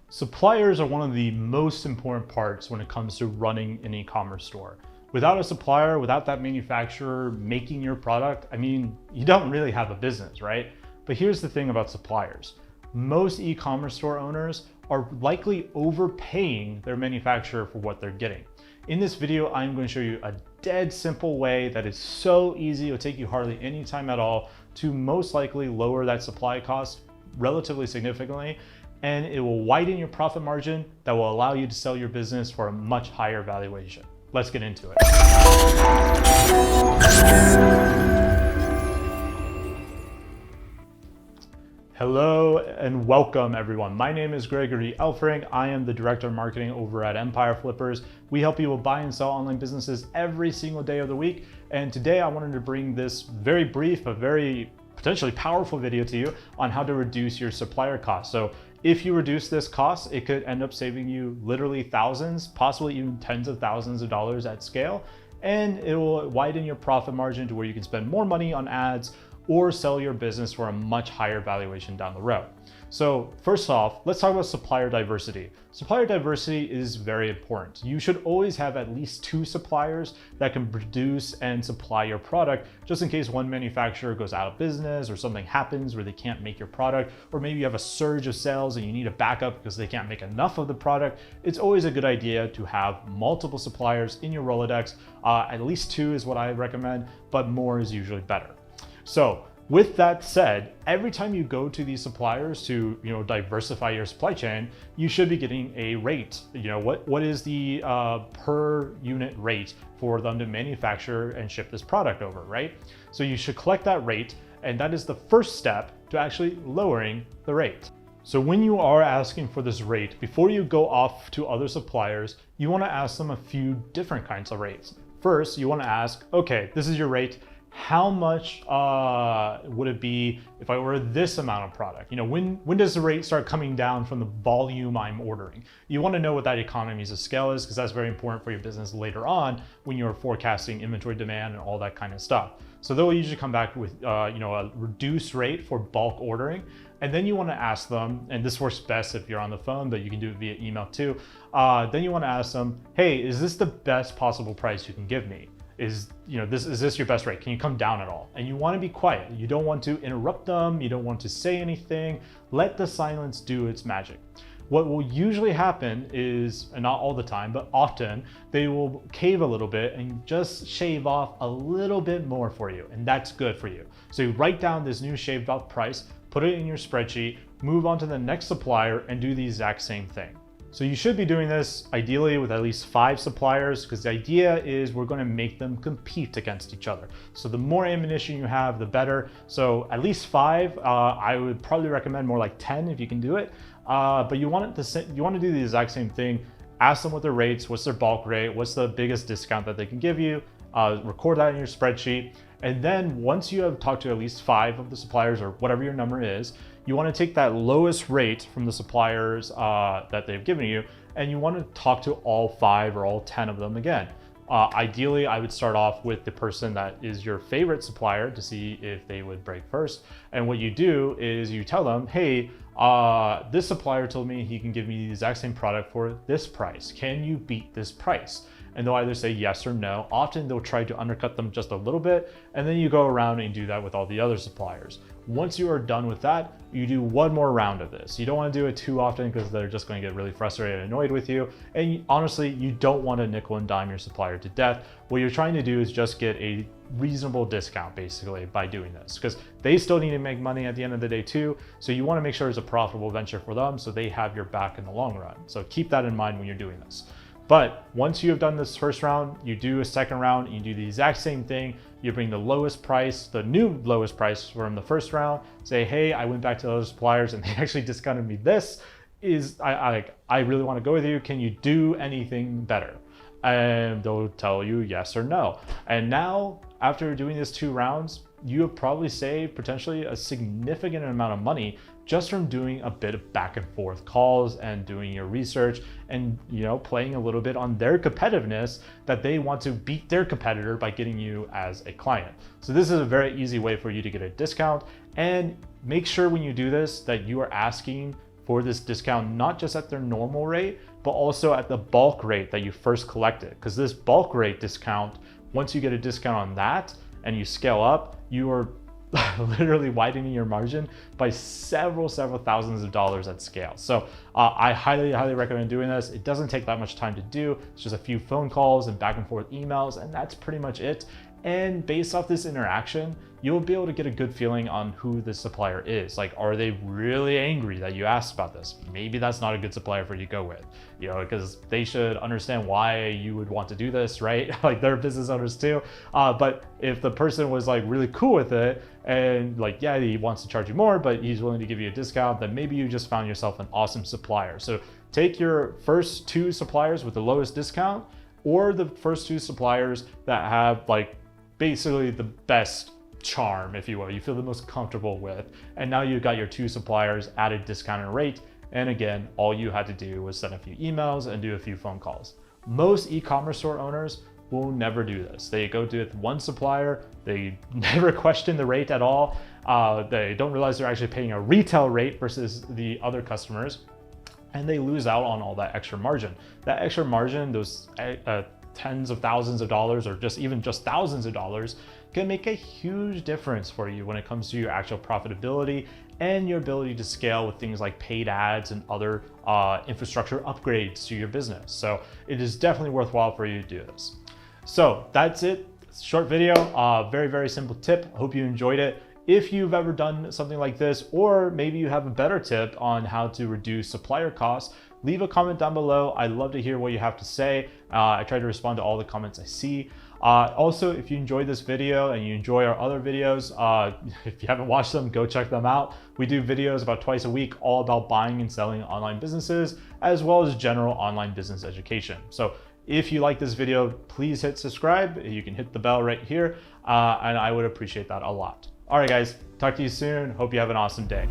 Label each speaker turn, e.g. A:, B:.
A: Suppliers are one of the most important parts when it comes to running an e-commerce store. Without a supplier, without that manufacturer making your product, I mean, you don't really have a business, right? But here's the thing about suppliers. Most e-commerce store owners are likely overpaying their manufacturer for what they're getting. In this video, I'm going to show you a dead simple way that is so easy, it'll take you hardly any time at all to most likely lower that supply cost relatively significantly, and it will widen your profit margin that will allow you to sell your business for a much higher valuation. Let's get into it. Hello and welcome everyone. My name is Gregory Elfring. I am the Director of Marketing over at Empire Flippers. We help people buy and sell online businesses every single day of the week. And today I wanted to bring this very brief but very potentially powerful video to you on how to reduce your supplier costs. So if you reduce this cost, it could end up saving you literally thousands, possibly even tens of thousands of dollars at scale. And it will widen your profit margin to where you can spend more money on ads or sell your business for a much higher valuation down the road. So first off, let's talk about supplier diversity. Supplier diversity is very important. You should always have at least 2 suppliers that can produce and supply your product, just in case one manufacturer goes out of business or something happens where they can't make your product, or maybe you have a surge of sales and you need a backup because they can't make enough of the product. It's always a good idea to have multiple suppliers in your Rolodex. At least 2 is what I recommend, but more is usually better. So with that said, every time you go to these suppliers to diversify your supply chain, you should be getting a rate. What is the per unit rate for them to manufacture and ship this product over, right? So you should collect that rate, and that is the first step to actually lowering the rate. So when you are asking for this rate, before you go off to other suppliers, you want to ask them a few different kinds of rates. First, you want to ask, okay, this is your rate. How much would it be if I order this amount of product? When does the rate start coming down from the volume I'm ordering? You want to know what that economies of scale is, because that's very important for your business later on when you're forecasting inventory demand and all that kind of stuff. So they'll usually come back with a reduced rate for bulk ordering. And then you want to ask them, and this works best if you're on the phone, but you can do it via email too. Then you want to ask them, hey, is this the best possible price you can give me? Is this your best rate? Can you come down at all? And you want to be quiet. You don't want to interrupt them. You don't want to say anything. Let the silence do its magic. What will usually happen is, and not all the time, but often, they will cave a little bit and just shave off a little bit more for you. And that's good for you. So you write down this new shaved off price, put it in your spreadsheet, move on to the next supplier and do the exact same thing. So you should be doing this ideally with at least 5 suppliers, because the idea is we're going to make them compete against each other. So the more ammunition you have, the better. So at least 5. I would probably recommend more like 10 if you can do it. But you want to do the exact same thing. Ask them what their rates, what's their bulk rate, what's the biggest discount that they can give you. Record that in your spreadsheet. And then once you have talked to at least 5 of the suppliers or whatever your number is, you want to take that lowest rate from the suppliers that they've given you, and you want to talk to all 5 or all 10 of them again. Ideally, I would start off with the person that is your favorite supplier to see if they would break first. And what you do is you tell them, hey, this supplier told me he can give me the exact same product for this price. Can you beat this price? And they'll either say yes or no. Often they'll try to undercut them just a little bit, and then you go around and do that with all the other suppliers. Once you are done with that, you do one more round of this. You don't want to do it too often because they're just going to get really frustrated and annoyed with you. And honestly, you don't want to nickel and dime your supplier to death. What you're trying to do is just get a reasonable discount basically by doing this, because they still need to make money at the end of the day too. So you want to make sure it's a profitable venture for them so they have your back in the long run. So keep that in mind when you're doing this. But once you have done this first round, you do a second round, you do the exact same thing. You bring the lowest price, the new lowest price from the first round, say, hey, I went back to those suppliers and they actually discounted me this. I really want to go with you. Can you do anything better? And they'll tell you yes or no. And now, after doing this 2 rounds, you have probably saved potentially a significant amount of money just from doing a bit of back and forth calls and doing your research and playing a little bit on their competitiveness that they want to beat their competitor by getting you as a client. So this is a very easy way for you to get a discount, and make sure when you do this that you are asking for this discount, not just at their normal rate, but also at the bulk rate that you first collected. Because this bulk rate discount, once you get a discount on that and you scale up, you are literally widening your margin by several thousands of dollars at scale. So I highly recommend doing this. It doesn't take that much time to do. It's just a few phone calls and back and forth emails, and that's pretty much it. And based off this interaction, you'll be able to get a good feeling on who the supplier is. Like, are they really angry that you asked about this? Maybe that's not a good supplier for you to go with, you know, because they should understand why you would want to do this, right? Like, they're business owners too. But if the person was like really cool with it and like, yeah, he wants to charge you more, but he's willing to give you a discount, then maybe you just found yourself an awesome supplier. So take your first 2 suppliers with the lowest discount, or the first 2 suppliers that have like basically the best charm, if you will, you feel the most comfortable with. And now you've got your 2 suppliers at a discounted rate. And again, all you had to do was send a few emails and do a few phone calls. Most e-commerce store owners will never do this. They go to one supplier, they never question the rate at all. They don't realize they're actually paying a retail rate versus the other customers, and they lose out on all that extra margin. That extra margin, those tens of thousands of dollars, or even just thousands of dollars, can make a huge difference for you when it comes to your actual profitability and your ability to scale with things like paid ads and other infrastructure upgrades to your business. So it is definitely worthwhile for you to do this. So that's it. Short video, very simple tip. Hope you enjoyed it. If you've ever done something like this, or maybe you have a better tip on how to reduce supplier costs, leave a comment down below. I'd love to hear what you have to say. I try to respond to all the comments I see. Also, if you enjoyed this video and you enjoy our other videos, if you haven't watched them, go check them out. We do videos about twice a week, all about buying and selling online businesses, as well as general online business education. So if you like this video, please hit subscribe. You can hit the bell right here, and I would appreciate that a lot. All right, guys, talk to you soon. Hope you have an awesome day.